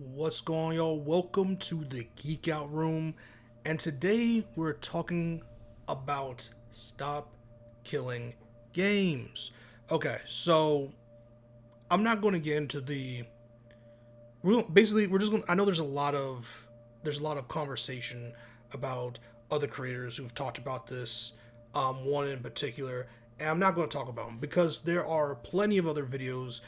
What's going on, y'all? Welcome to the Geek Out Room, and today we're talking about stop killing games. Okay, so I'm not going to get into the. Basically, we're just going. I know there's a lot of conversation about other creators who've talked about this. One in particular, and I'm not going to talk about him because there are plenty of other videos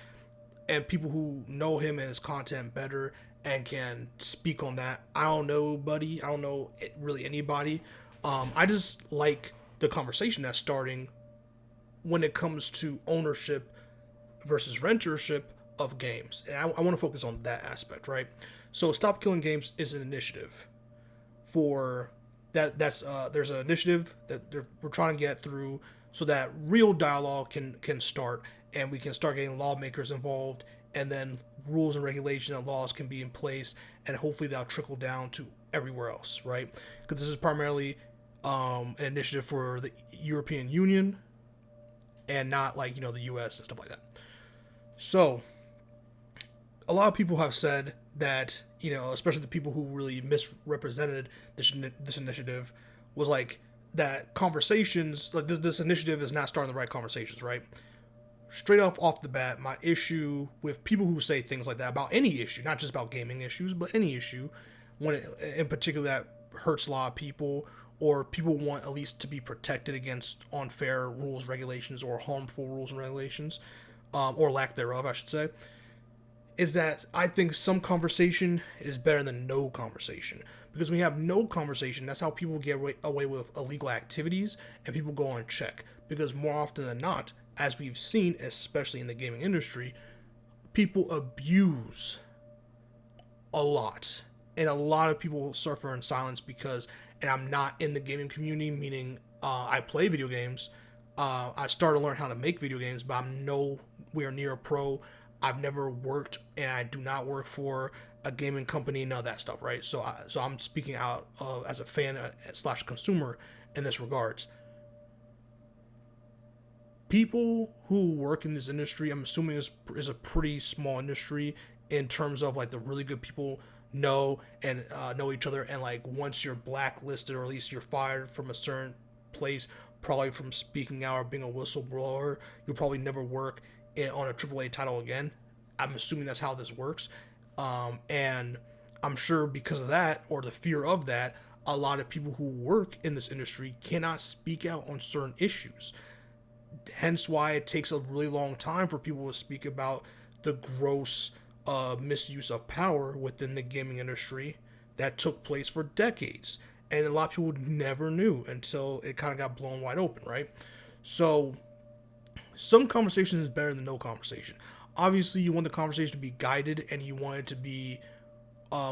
and people who know him and his content better and can speak on that. I don't know, buddy. I don't know really anybody. I just like the conversation that's starting when it comes to ownership versus rentership of games. And I want to focus on that aspect, right? So, Stop Killing Games is an initiative for that. There's an initiative that we're trying to get through so that real dialogue can start and we can start getting lawmakers involved, and then rules and regulation and laws can be in place, and hopefully that'll trickle down to everywhere else, right? Because this is primarily an initiative for the European Union and not like the U.S. and stuff like that. So a lot of people have said that especially the people who really misrepresented this initiative, was like that conversations like this initiative is not starting the right conversations, right? Straight off the bat, my issue with people who say things like that about any issue, not just about gaming issues, but any issue, when in particular that hurts a lot of people, or people want at least to be protected against unfair rules, regulations, or harmful rules and regulations, or lack thereof, I should say, is that I think some conversation is better than no conversation. Because when you have no conversation, that's how people get away with illegal activities and people go unchecked. Because more often than not, as we've seen, especially in the gaming industry, people abuse a lot. And a lot of people suffer in silence because, and I'm not in the gaming community, meaning I play video games. I started to learn how to make video games, but I'm nowhere near a pro. I've never worked, and I do not work for a gaming company, none of that stuff, right? So I'm speaking out as a fan slash consumer in this regards. People who work in this industry, I'm assuming is a pretty small industry in terms of like the really good people know each other, and like once you're blacklisted or at least you're fired from a certain place, probably from speaking out or being a whistleblower, you'll probably never work on a AAA title again. I'm assuming that's how this works, and I'm sure because of that or the fear of that, a lot of people who work in this industry cannot speak out on certain issues. Hence why it takes a really long time for people to speak about the gross misuse of power within the gaming industry that took place for decades. And a lot of people never knew until it kind of got blown wide open, right? So, some conversation is better than no conversation. Obviously, you want the conversation to be guided and you want it to be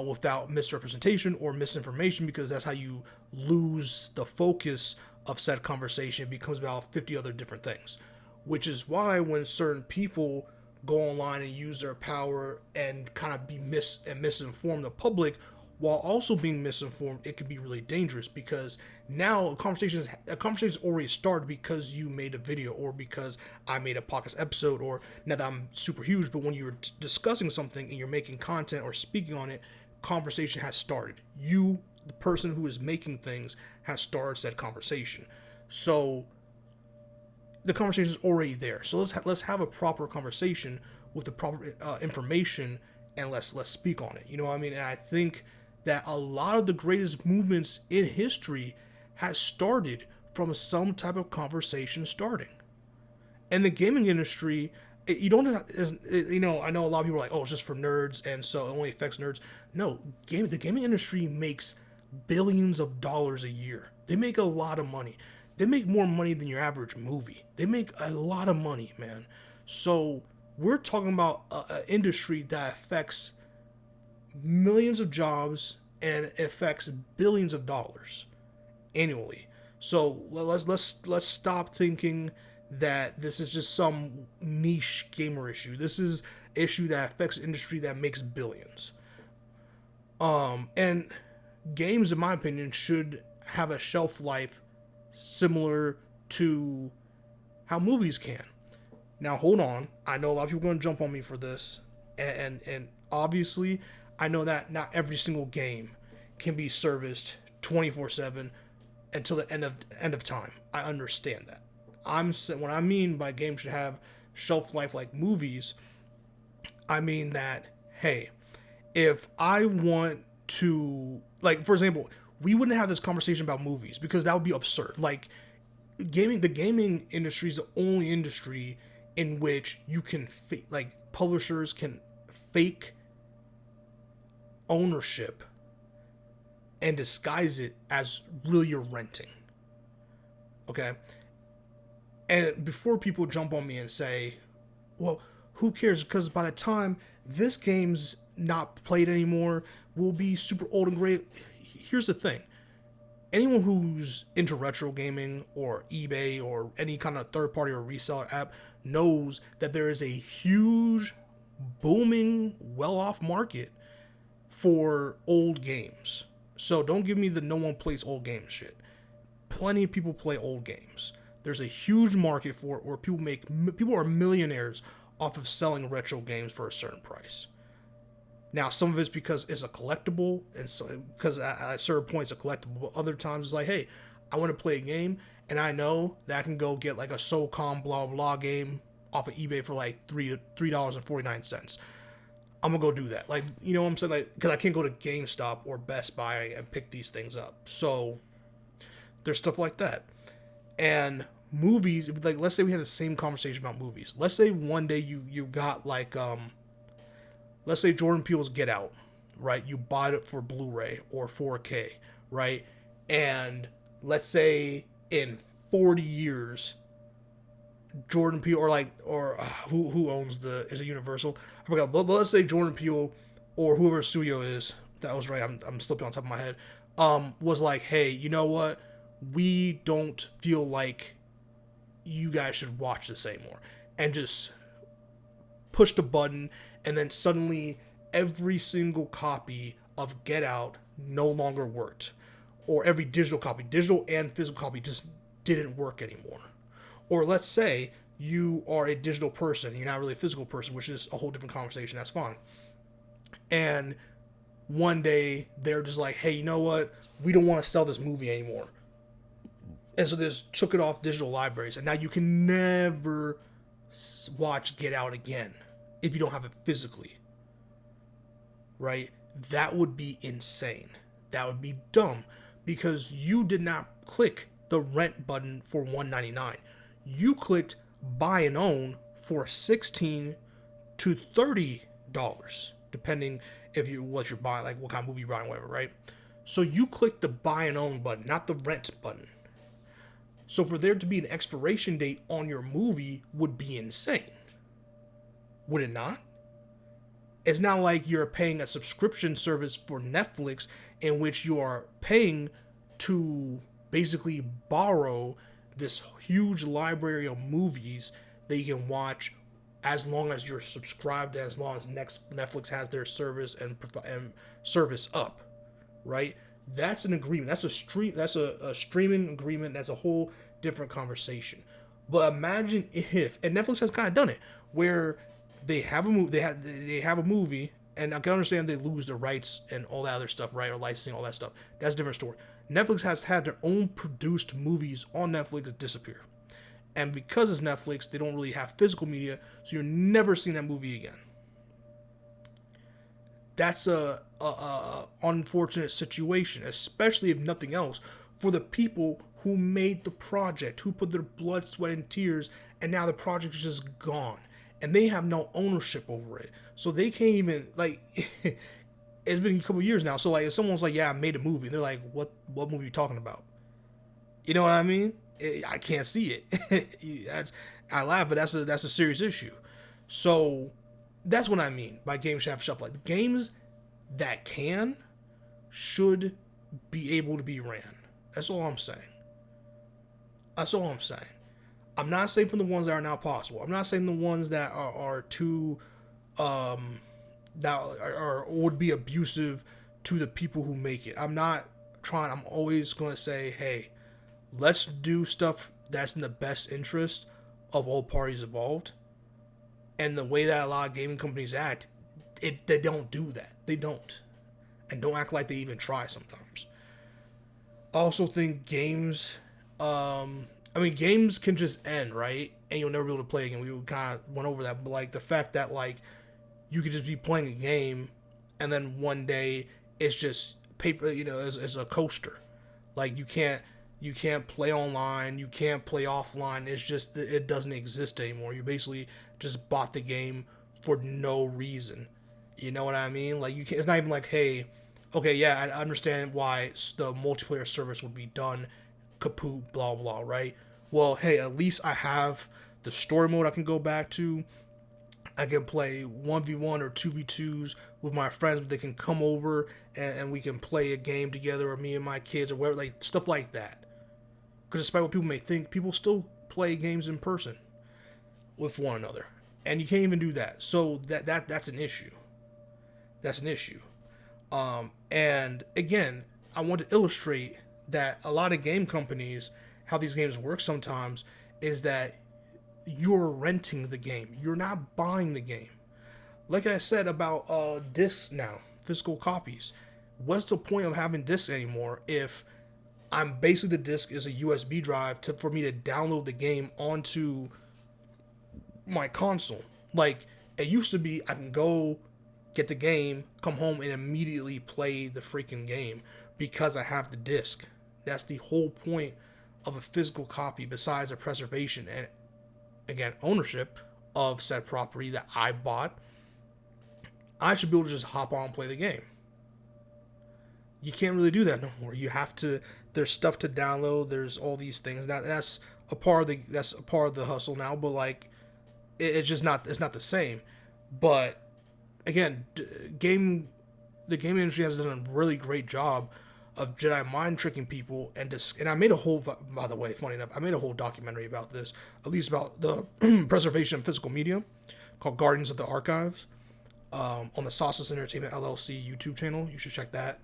without misrepresentation or misinformation, because that's how you lose the focus of said conversation. It becomes about 50 other different things, which is why when certain people go online and use their power and kind of be misinform the public while also being misinformed, it could be really dangerous, because now a conversation's already started because you made a video or because I made a podcast episode, or now that I'm super huge, but when you're discussing something and you're making content or speaking on it, conversation has started. You, the person who is making things, has started said conversation. So the conversation is already there. So let's have a proper conversation with the proper information, and let's speak on it. You know what I mean? And I think that a lot of the greatest movements in history has started from some type of conversation starting. And the gaming industry, you don't have, I know a lot of people are like, oh, it's just for nerds, and so it only affects nerds. No, the gaming industry makes billions of dollars a year. They make a lot of money. They make more money than your average movie. They make a lot of money, man. So we're talking about an industry that affects millions of jobs and affects billions of dollars annually. So let's stop thinking that this is just some niche gamer issue. This is an issue that affects an industry that makes billions. And games, in my opinion, should have a shelf life similar to how movies can. Now, hold on. I know a lot of people are going to jump on me for this, and obviously, I know that not every single game can be serviced 24/7 until the end of time. I understand that. What I mean by games should have shelf life like movies, I mean that, hey, if I want to, like, for example, we wouldn't have this conversation about movies because that would be absurd. Like, the gaming industry is the only industry in which you can like, publishers can fake ownership and disguise it as really you're renting. Okay? And before people jump on me and say, well, who cares? Because by the time this game's not played anymore, will be super old and great. Here's the thing. Anyone who's into retro gaming or eBay or any kind of third party or reseller app knows that there is a huge, booming, well-off market for old games. So don't give me the no one plays old games shit. Plenty of people play old games. There's a huge market for it where people are millionaires off of selling retro games for a certain price. Now, some of it's because it's a collectible, and so, because at certain points it's a collectible, but other times it's like, hey, I want to play a game, and I know that I can go get like a SOCOM blah blah game off of eBay for like $3.49. I'm gonna go do that. Like, you know what I'm saying? Like, because I can't go to GameStop or Best Buy and pick these things up. So there's stuff like that. And movies, like, let's say we had the same conversation about movies. Let's say one day you got like let's say Jordan Peele's Get Out, right? You bought it for Blu-ray or 4K, right? And let's say in 40 years, Jordan Peele who owns is it Universal? I forgot. But let's say Jordan Peele or whoever studio is, that was right. I'm slipping on top of my head. Was like, hey, you know what? We don't feel like you guys should watch this anymore, and just push the button, and then suddenly every single copy of Get Out no longer worked, or every digital and physical copy just didn't work anymore. Or let's say you are a digital person, you're not really a physical person, which is a whole different conversation, that's fine. And one day they're just like, hey, you know what? We don't want to sell this movie anymore. And so they just took it off digital libraries, and now you can never watch Get Out again if you don't have it physically. Right? That would be insane. That would be dumb, because you did not click the rent button for $1.99. You clicked buy and own for $16 to $30, depending what you're buying, like what kind of movie you're buying, whatever, right? So you clicked the buy and own button, not the rent button. So for there to be an expiration date on your movie would be insane. Would it not? It's not like you're paying a subscription service for Netflix in which you are paying to basically borrow this huge library of movies that you can watch as long as you're subscribed, as long as Netflix has their service and service up, right? That's an agreement. That's a streaming agreement. That's a whole different conversation. But imagine if, and Netflix has kind of done it, where they have a movie, they have a movie, and I can understand they lose the rights and all that other stuff, right? Or licensing, all that stuff. That's a different story. Netflix has had their own produced movies on Netflix that disappear. And because it's Netflix, they don't really have physical media, so you're never seeing that movie again. That's a unfortunate situation, especially if nothing else, for the people who made the project, who put their blood, sweat, and tears, and now the project is just gone. And they have no ownership over it. So they can't even, like, it's been a couple years now. So, like, if someone's like, yeah, I made a movie, and they're like, what movie are you talking about? You know what I mean? I can't see it. I laugh, but that's a serious issue. So that's what I mean by games should have shelf life. Games that should be able to be ran. That's all I'm saying. That's all I'm saying. I'm not saying from the ones that are now possible. I'm not saying the ones that are too that are would be abusive to the people who make it. I'm always going to say, hey, let's do stuff that's in the best interest of all parties involved. And the way that a lot of gaming companies act, they don't do that. They don't. And don't act like they even try sometimes. I also think games, games can just end, right? And you'll never be able to play again. We kind of went over that, but like the fact that like you could just be playing a game, and then one day it's just paper, as a coaster. Like you can't play online, you can't play offline. It's just it doesn't exist anymore. You basically just bought the game for no reason. You know what I mean? Like it's not even like, hey, okay, yeah, I understand why the multiplayer service would be done, kaput, blah blah, right? Well, hey, at least I have the story mode I can go back to. I can play 1v1 or 2v2s with my friends. They can come over and we can play a game together, or me and my kids, or whatever, like stuff like that. Because despite what people may think, people still play games in person with one another, and you can't even do that. So that's an issue. That's an issue. And again, I want to illustrate that a lot of game companies, how these games work sometimes, is that you're renting the game. You're not buying the game. Like I said about discs now, physical copies. What's the point of having discs anymore if I'm basically the disc is a USB drive for me to download the game onto my console? Like it used to be, I can go get the game, come home, and immediately play the freaking game because I have the disc. That's the whole point of a physical copy, besides the preservation and, again, ownership of said property that I bought. I should be able to just hop on and play the game. You can't really do that no more. You have to. There's stuff to download. There's all these things. That's a part of the hustle now. But like, it's just not. It's not the same. But again, the game industry has done a really great job of Jedi mind tricking people, and I made a whole, by the way, funny enough, I made a whole documentary about this, at least about the preservation of physical media, called Guardians of the Archives, on the Sauceless Entertainment LLC YouTube channel. You should check that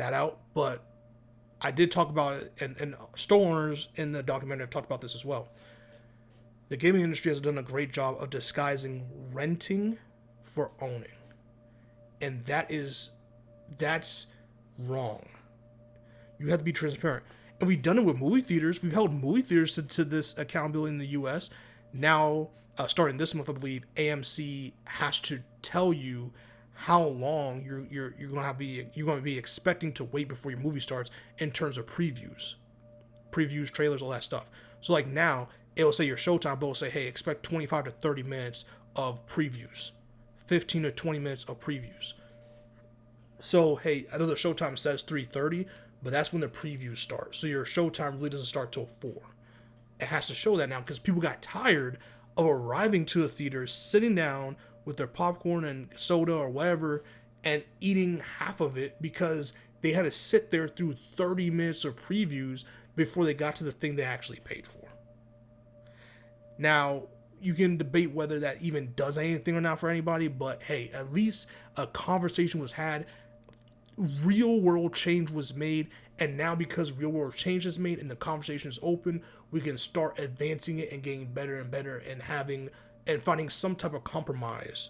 out. But I did talk about it, and store owners in the documentary have talked about this as well. The gaming industry has done a great job of disguising renting for owning, and that's wrong. You have to be transparent, and we've done it with movie theaters. We've held movie theaters to this accountability in the U.S. Now, starting this month, I believe AMC has to tell you how long you're going to be expecting to wait before your movie starts in terms of previews, trailers, all that stuff. So like now, it'll say your showtime, but it'll say, hey, expect 25 to 30 minutes of previews, 15 to 20 minutes of previews. So, hey, I know the showtime says 3:30, but that's when the previews start. So your showtime really doesn't start till 4. It has to show that now because people got tired of arriving to the theater, sitting down with their popcorn and soda or whatever, and eating half of it because they had to sit there through 30 minutes of previews before they got to the thing they actually paid for. Now, you can debate whether that even does anything or not for anybody, but hey, at least a conversation was had. Real world change was made, and now because real world change is made and the conversation is open, we can start advancing it and getting better and better and finding some type of compromise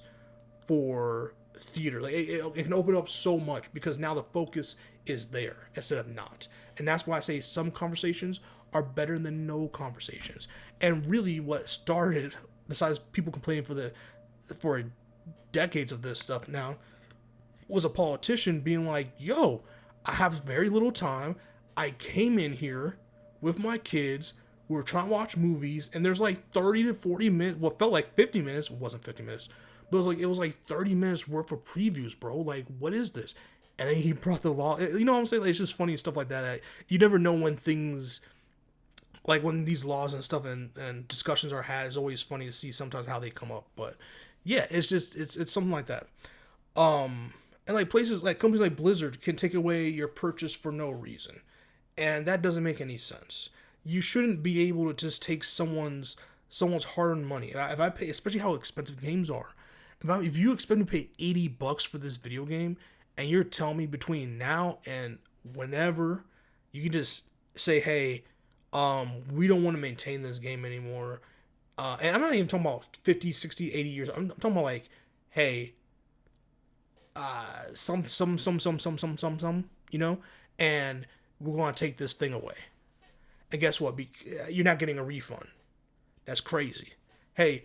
for theater. Like it can open up so much because now the focus is there instead of not. And that's why I say some conversations are better than no conversations. And really what started, besides people complaining for decades of this stuff now, was a politician being like, yo, I have very little time. I came in here with my kids. We were trying to watch movies, and there's like 30 to 40 minutes. What felt like 50 minutes. It wasn't 50 minutes. But it was like 30 minutes worth of previews, bro. Like, what is this? And then he brought the law. You know what I'm saying? Like, it's just funny and stuff like that. You never know when things, like when these laws and stuff and discussions are had. It's always funny to see sometimes how they come up. But yeah, it's just, it's something like that. And like places like companies like Blizzard can take away your purchase for no reason. And that doesn't make any sense. You shouldn't be able to just take someone's hard-earned money. If I pay, especially how expensive games are, if you expect me to pay $80 for this video game, and you're telling me between now and whenever, you can just say, hey, we don't want to maintain this game anymore. And I'm not even talking about 50, 60, 80 years. I'm talking about like, hey, you know, and we're going to take this thing away. And guess what? You're not getting a refund. That's crazy. Hey,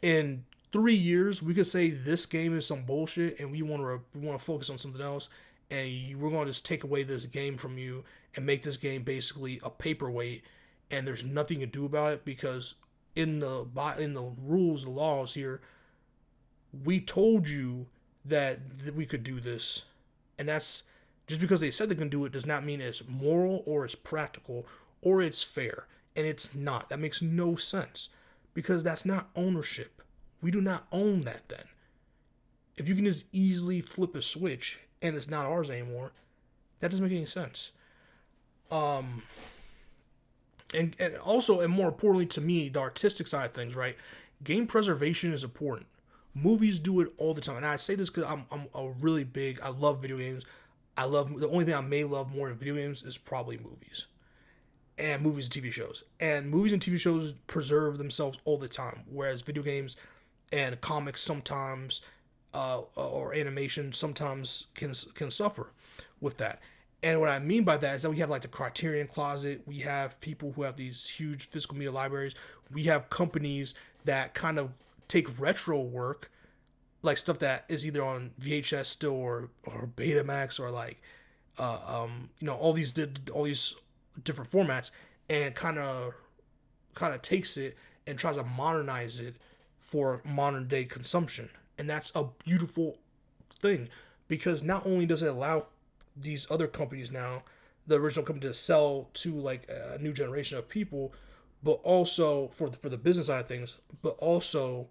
in 3 years, we could say this game is some bullshit, and we want to focus on something else, and we're going to just take away this game from you and make this game basically a paperweight, and there's nothing to do about it because in the rules, the laws here, we told you that we could do this, and that's just because they said they can do it does not mean it's moral or it's practical or it's fair, and it's not. That makes no sense because that's not ownership. We do not own that then. If you can just easily flip a switch and it's not ours anymore, that doesn't make any sense. And also, and more importantly to me, the artistic side of things, right? Game preservation is important. Movies do it all the time. And I say this because I'm a really big, I love video games. The only thing I may love more in video games is probably movies. And movies and TV shows. And movies and TV shows preserve themselves all the time. Whereas video games and comics sometimes, or animation sometimes can suffer with that. And what I mean by that is that we have like the Criterion Closet. We have people who have these huge physical media libraries. We have companies that kind of take retro work, like stuff that is either on VHS still or Betamax or like, all these different formats, and kind of takes it and tries to modernize it for modern day consumption. And that's a beautiful thing because not only does it allow these other companies now, the original company, to sell to like a new generation of people, but also for the business side of things, but also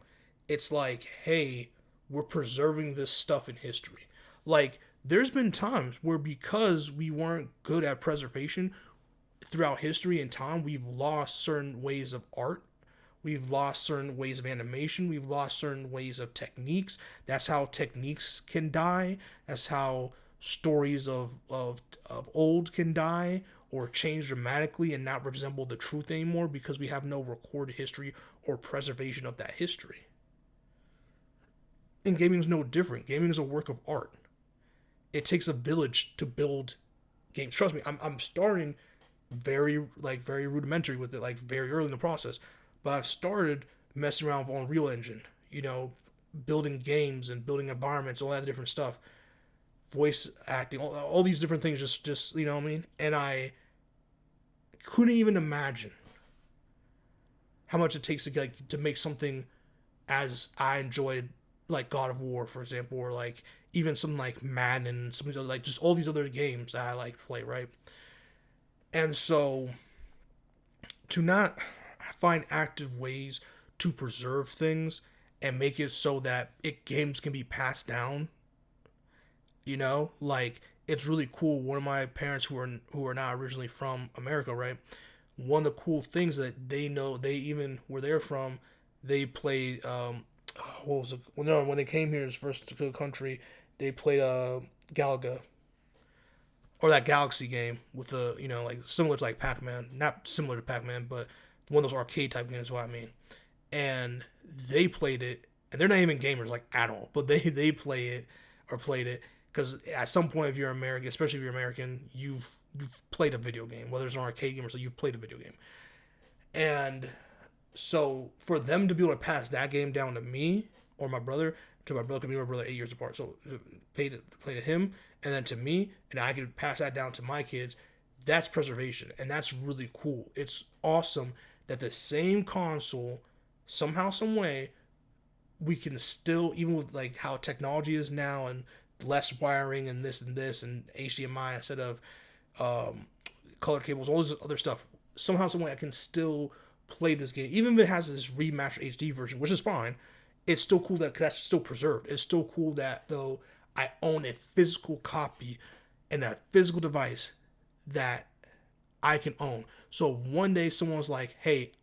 it's like, hey, we're preserving this stuff in history. Like, there's been times where because we weren't good at preservation throughout history and time, we've lost certain ways of art. We've lost certain ways of animation. We've lost certain ways of techniques. That's how techniques can die. That's how stories of old can die or change dramatically and not resemble the truth anymore because we have no recorded history or preservation of that history. And gaming is no different. Gaming is a work of art. It takes a village to build games. Trust me, I'm starting very rudimentary with it, like very early in the process. But I've started messing around with Unreal Engine, building games and building environments, all that different stuff, voice acting, all these different things. Just you know what I mean. And I couldn't even imagine how much it takes to make something as I enjoyed, like God of War, for example, or like even something like Madden and something like just all these other games that I like to play, right? And so to not find active ways to preserve things and make it so that games can be passed down, like it's really cool. One of my parents who are not originally from America, right? One of the cool things that they know, they even where they're from, they played what was it? Well, no, when they came here first to the country, they played Galaga, or that Galaxy game with the like similar to like Pac-Man, not similar to Pac-Man, but one of those arcade type games is what I mean. And they played it, and they're not even gamers like at all, but they play it or played it because at some point, if you're American, especially if you're American, you've played a video game, whether it's an arcade game or so, you've played a video game. And so for them to be able to pass that game down to me or my brother, to my brother, because me and my brother 8 years apart, so play to him and then to me, and I could pass that down to my kids. That's preservation, and that's really cool. It's awesome that the same console, somehow, some way, we can still, even with like how technology is now and less wiring and this and HDMI instead of color cables, all this other stuff, somehow, some way, I can still play this game, even if it has this remastered HD version, which is fine. It's still cool that that's still preserved. It's still cool that though I own a physical copy and a physical device that I can own. So one day someone's like, hey,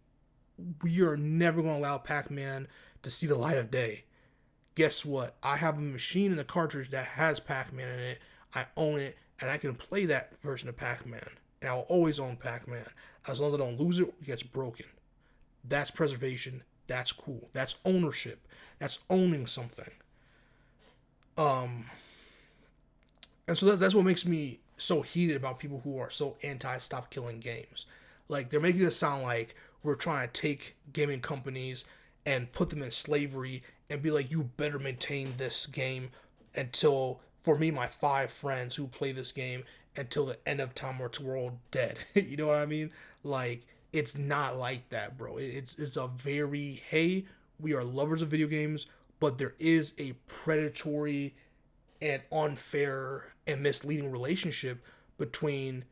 we are never going to allow Pac-Man to see the light of day. Guess what? I have a machine and a cartridge that has Pac-Man in it. I own it, and I can play that version of Pac-Man. And I'll always own Pac-Man. As long as I don't lose it, it gets broken. That's preservation. That's cool. That's ownership. That's owning something. Um, and so that's what makes me so heated about people who are so anti stop killing games. Like they're making it sound like we're trying to take gaming companies and put them in slavery and be like, you better maintain this game until, for me, my 5 friends who play this game until the end of time or till we're all dead. You know what I mean? Like it's not like that, bro. It's a very, hey, we are lovers of video games, but there is a predatory and unfair and misleading relationship between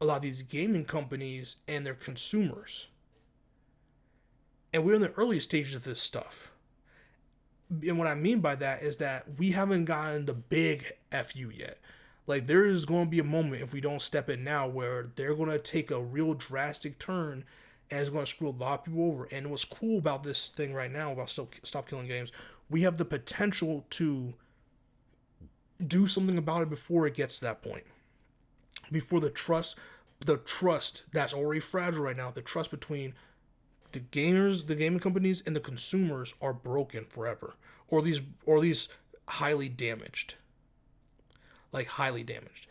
a lot of these gaming companies and their consumers. And we're in the early stages of this stuff. And what I mean by that is that we haven't gotten the big FU yet. Like, there is going to be a moment, if we don't step in now, where they're going to take a real drastic turn and it's going to screw a lot of people over. And what's cool about this thing right now, about Stop Killing Games, we have the potential to do something about it before it gets to that point. Before the trust that's already fragile right now, the trust between the gamers, the gaming companies, and the consumers are broken forever, or these highly damaged, like highly damaged,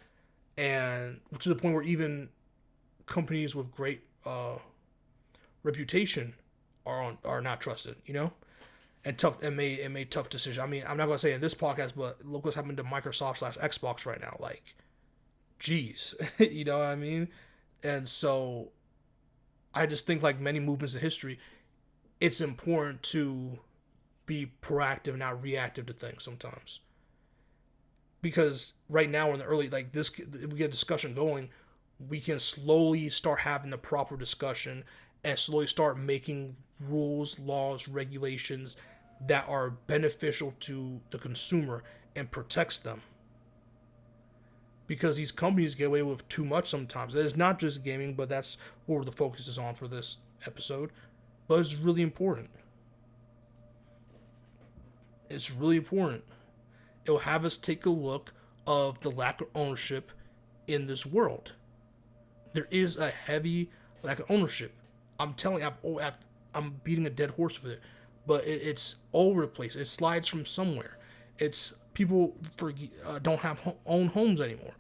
and to the point where even companies with great reputation are not trusted. You know, and tough and made tough decisions. I mean, I'm not gonna say in this podcast, but look what's happening to Microsoft/Xbox right now. Like, geez, you know what I mean? And so I just think, like many movements in history, it's important to be proactive, not reactive to things sometimes. Because right now we're in the early, like this, if we get a discussion going, we can slowly start having the proper discussion and slowly start making rules, laws, regulations that are beneficial to the consumer and protects them. Because these companies get away with too much sometimes. It's not just gaming, but that's what the focus is on for this episode. But it's really important. It's really important. It will have us take a look of the lack of ownership in this world. There is a heavy lack of ownership. I'm telling you, I'm beating a dead horse with it, but it's all over the place. It slides from somewhere. It's people don't have own homes anymore.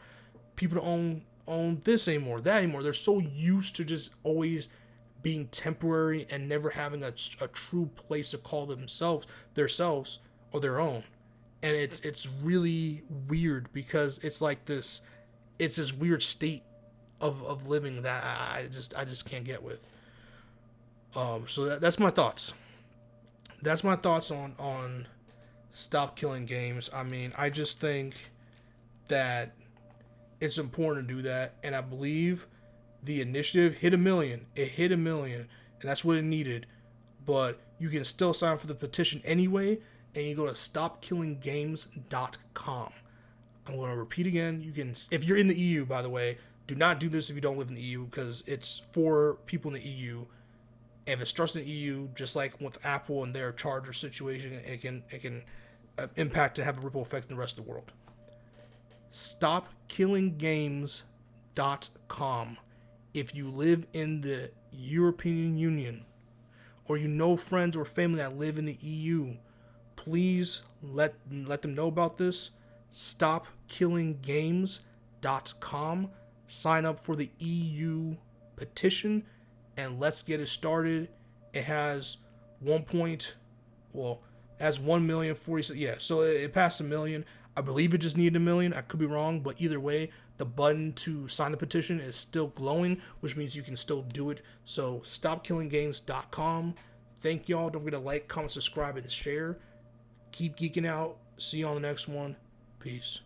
People don't own this anymore, that anymore. They're so used to just always being temporary and never having a true place to call themselves or their own. And it's really weird because it's like it's this weird state of living that I just can't get with. So that's my thoughts. That's my thoughts on Stop Killing Games. I mean, I just think that it's important to do that, and I believe the initiative hit 1,000,000. It hit 1,000,000, and that's what it needed. But you can still sign up for the petition anyway, and you go to stopkillinggames.com. I'm going to repeat again. You can, if you're in the EU, by the way, do not do this if you don't live in the EU, because it's for people in the EU. And if it starts in the EU, just like with Apple and their charger situation, it can impact and have a ripple effect in the rest of the world. Stopkillinggames.com. If you live in the European Union, or you know friends or family that live in the EU, please let them know about this. Stopkillinggames.com. Sign up for the EU petition, and let's get it started. It has 1,040,000. Yeah, so it passed 1,000,000. I believe it just needed 1,000,000. I could be wrong, but either way, the button to sign the petition is still glowing, which means you can still do it. So stopkillinggames.com. Thank y'all. Don't forget to like, comment, subscribe, and share. Keep geeking out. See you on the next one. Peace.